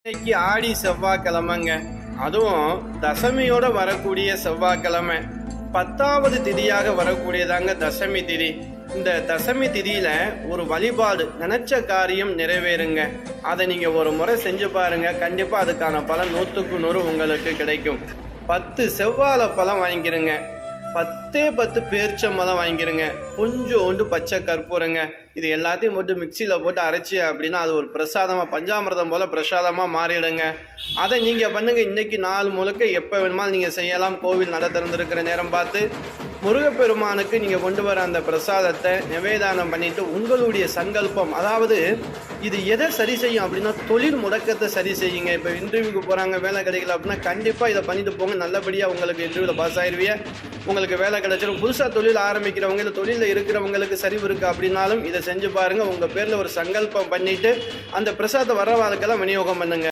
இன்னைக்கு ஆடி செவ்வாய்க்கிழமைங்க. அதுவும் தசமியோட வரக்கூடிய செவ்வாய்க்கிழமை 10வது திதியாக வரக்கூடியதாங்க தசமி திதி. இந்த தசமி திதியில ஒரு வழிபாடு, நினைச்ச காரியம் நிறைவேறுங்க. அதை நீங்க ஒரு முறை செஞ்சு பாருங்க, கண்டிப்பா அதுக்கான பலன் 100க்கு 100 உங்களுக்கு கிடைக்கும். 10 செவ்வாழை பழம் வாங்கிருங்க, 10 பேரிச்சம்பழம் வாங்கிருங்க, கொஞ்சோண்டு பச்சை கற்பூரங்க. இது எல்லாத்தையும் போட்டு மிக்சியில் போட்டு அரைச்சி அப்படின்னா அது ஒரு பிரசாதமாக, பஞ்சாமிர்தம் போல் பிரசாதமாக மாறிடுங்க. அதை நீங்கள் பண்ணுங்கள். இன்றைக்கி நாள் முழுக்க எப்போ வேணுமாலும் நீங்கள் செய்யலாம். கோவில் நட திறந்திருக்கிற நேரம் பார்த்து முருகப்பெருமானுக்கு நீங்கள் கொண்டு வர அந்த பிரசாதத்தை நிவேதானம் பண்ணிவிட்டு உங்களுடைய சங்கல்பம், அதாவது இது எதை சரி செய்யும் அப்படின்னா தொழில் முடக்கத்தை சரி செய்யுங்க. இப்போ இன்டர்வியூக்கு போகிறாங்க, வேலை கிடைக்கல அப்படின்னா கண்டிப்பாக இதை பண்ணிட்டு போங்க. நல்லபடியாக உங்களுக்கு இன்டர்வியூவில் பாஸ் ஆயிடுவீங்க, உங்களுக்கு வேலை கிடைச்சிடும். புதுசாக தொழில் ஆரம்பிக்கிறவங்க, இல்லை தொழிலில் இருக்கிறவங்களுக்கு சரிவு இருக்குது அப்படின்னாலும் இதை செஞ்சு பாருங்கள். உங்கள் பேரில் ஒரு சங்கல்பம் பண்ணிவிட்டு அந்த பிரசாதம் வர்ற வாழ்க்கெல்லாம் விநியோகம் பண்ணுங்கள்.